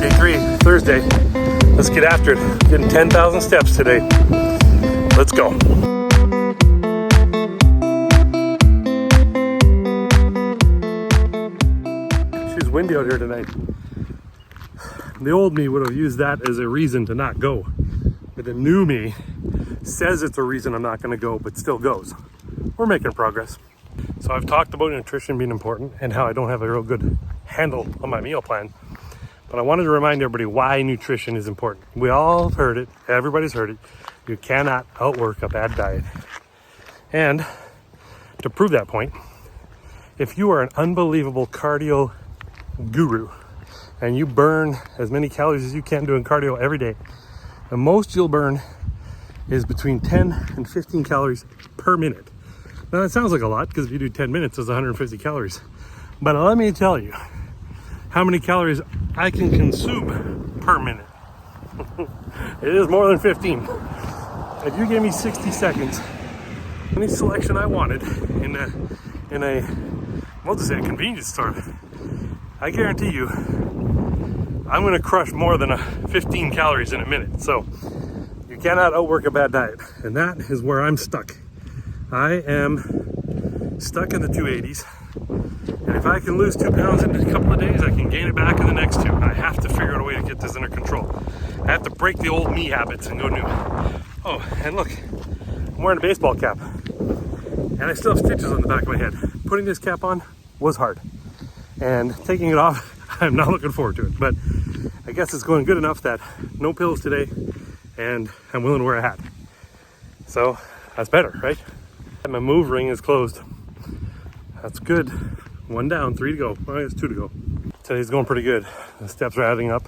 Day 3, Thursday. Let's get after it. Getting 10,000 steps today. Let's go. She's windy out here tonight. The old me would have used that as a reason to not go. But the new me says it's a reason I'm not going to go, but still goes. We're making progress. So I've talked about nutrition being important and how I don't have a real good handle on my meal plan. But I wanted to remind everybody why nutrition is important. We all have heard it. Everybody's heard it. You cannot outwork a bad diet. And to prove that point, if you are an unbelievable cardio guru and you burn as many calories as you can doing cardio every day, the most you'll burn is between 10 and 15 calories per minute. Now that sounds like a lot because if you do 10 minutes, it's 150 calories. But let me tell you how many calories I can consume per minute. It is more than 15. If you gave me 60 seconds, any selection I wanted in a we'll just say a convenience store, I guarantee you I'm going to crush more than 15 calories in a minute. So you cannot outwork a bad diet, and that is where I'm stuck. I am stuck in the 280s, and if I can lose 2 pounds in a couple of days, I can gain it back in the next 2. I have to figure out a way to get this under control. I have to break the old me habits and go new. Oh, and look, I'm wearing a baseball cap, and I still have stitches on the back of my head. Putting this cap on was hard, and taking it off, I'm not looking forward to it. But I guess it's going good enough that no pills today, and I'm willing to wear a hat. So that's better, right? My move ring is closed. That's good. 1 down, 3 to go. Well, it's 2 to go. Today's going pretty good. The steps are adding up.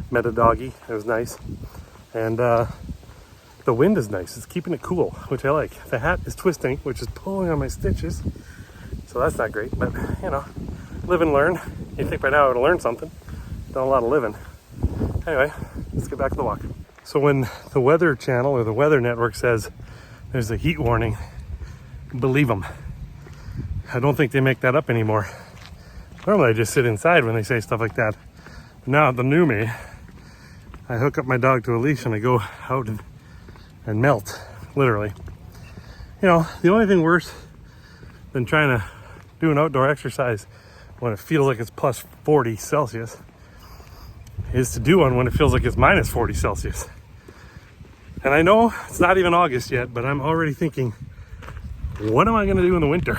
Met a doggy. It was nice. And the wind is nice. It's keeping it cool, which I like. The hat is twisting, which is pulling on my stitches. So that's not great. But, you know, live and learn. You'd think by now I would have learned something. Done a lot of living. Anyway, let's get back to the walk. So when the Weather Channel or the Weather Network says there's a heat warning, believe them. I don't think they make that up anymore. Normally I just sit inside when they say stuff like that. But now the new me, I hook up my dog to a leash and I go out and melt, literally. You know, the only thing worse than trying to do an outdoor exercise when it feels like it's plus 40 Celsius is to do one when it feels like it's minus 40 Celsius. And I know it's not even August yet, but I'm already thinking, what am I going to do in the winter?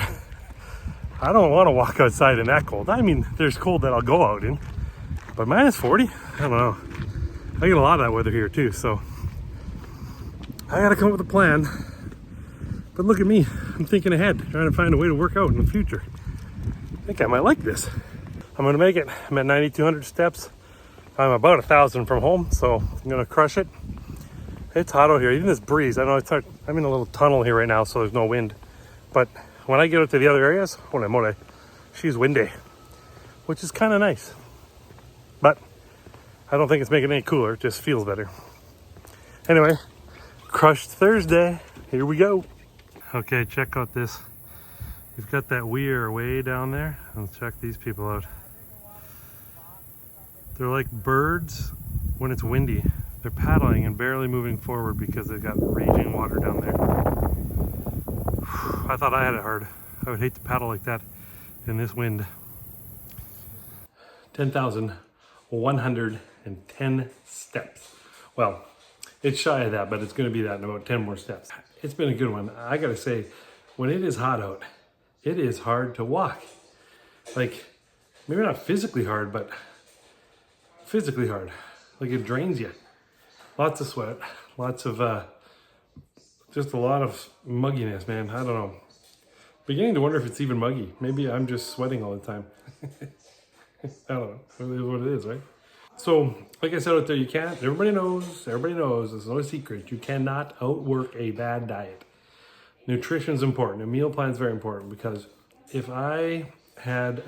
I don't want to walk outside in that cold. I mean, there's cold that I'll go out in, but minus 40? I don't know. I get a lot of that weather here too, so I got to come up with a plan. But look at me. I'm thinking ahead, trying to find a way to work out in the future. I think I might like this. I'm going to make it. I'm at 9,200 steps. I'm about 1,000 from home, so I'm going to crush it. It's hot out here. Even this breeze, I know I'm in a little tunnel here right now, so there's no wind. But when I get out to the other areas, holy moly, she's windy, which is kind of nice. But I don't think it's making it any cooler. It just feels better. Anyway, crushed Thursday. Here we go. Okay, check out this. We've got that weir way down there. Let's check these people out. They're like birds when it's windy. They're paddling and barely moving forward because they've got raging water down there. I thought I had it hard. I would hate to paddle like that in this wind. 10,110 steps. Well, it's shy of that, but it's going to be that in about 10 more steps. It's been a good one. I got to say, when it is hot out, it is hard to walk. Like, maybe not physically hard, but physically hard. Like it drains you. Lots of sweat, lots of, just a lot of mugginess, man. I don't know. Beginning to wonder if it's even muggy. Maybe I'm just sweating all the time. I don't know. It is what it is, right? So, like I said out there, you can't, everybody knows, there's no secret. You cannot outwork a bad diet. Nutrition is important. A meal plan is very important because if I had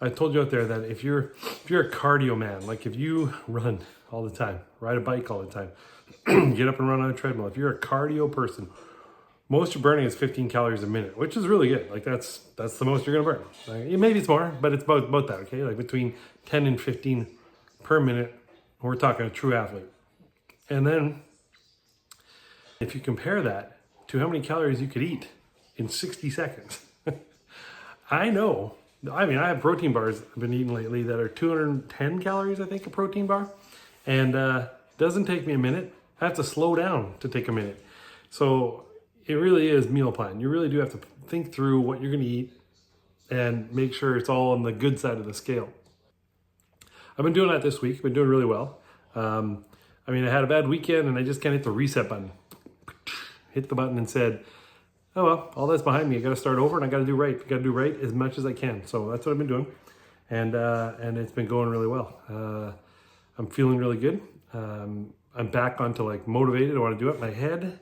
I told you out there that if you're a cardio man, like if you run all the time, ride a bike all the time, get up and run on a treadmill, if you're a cardio person, most you're burning is 15 calories a minute, which is really good. Like that's the most you're gonna burn. Like, maybe it's more, but it's about that, okay? Like between 10 and 15 per minute. We're talking a true athlete. And then if you compare that to how many calories you could eat in 60 seconds, I know. I mean, I have protein bars I've been eating lately that are 210 calories, I think, a protein bar. And doesn't take me a minute. I have to slow down to take a minute. So it really is meal plan. You really do have to think through what you're going to eat and make sure it's all on the good side of the scale. I've been doing that this week. Been doing really well. I mean, I had a bad weekend and I just can't hit the reset button. Hit the button and said, oh well, all that's behind me. I got to start over and I got to do right. I got to do right as much as I can. So that's what I've been doing, and it's been going really well. I'm feeling really good. I'm back onto like motivated. I want to do it. My head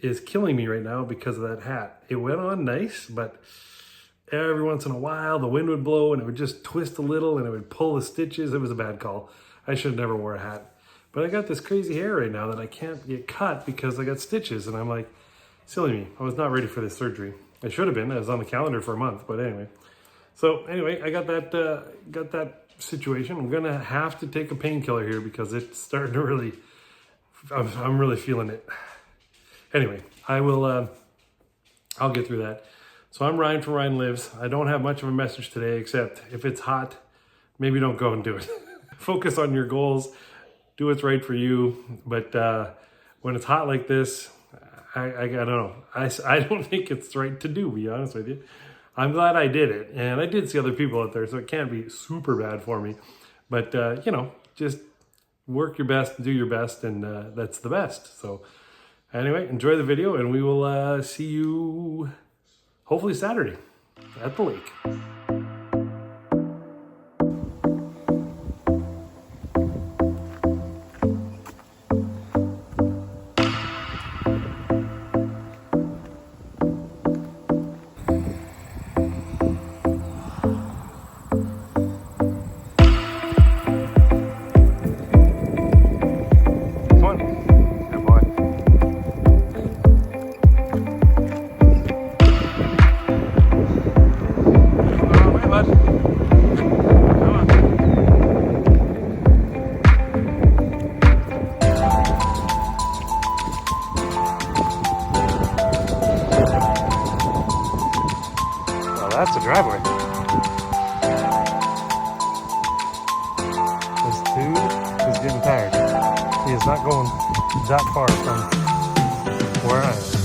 is killing me right now because of that hat. It went on nice, but every once in a while the wind would blow and it would just twist a little and it would pull the stitches. It was a bad call. I should have never wore a hat. But I got this crazy hair right now that I can't get cut because I got stitches, and I'm like, silly me. I was not ready for this surgery. I should have been. I was on the calendar for a month, but anyway. So anyway, I got that situation. I'm gonna have to take a painkiller here because it's starting to really. I'm really feeling it. Anyway, I'll get through that. So I'm Ryan from Ryan Lives. I don't have much of a message today, except if it's hot, maybe don't go and do it. Focus on your goals. Do what's right for you. But when it's hot like this, I don't know. I don't think it's right to do, to be honest with you. I'm glad I did it. And I did see other people out there, so it can't be super bad for me. But, just work your best, do your best, and that's the best. So anyway, enjoy the video, and we will see you hopefully Saturday at the lake. That's the driveway. This dude is getting tired. He is not going that far from where I am.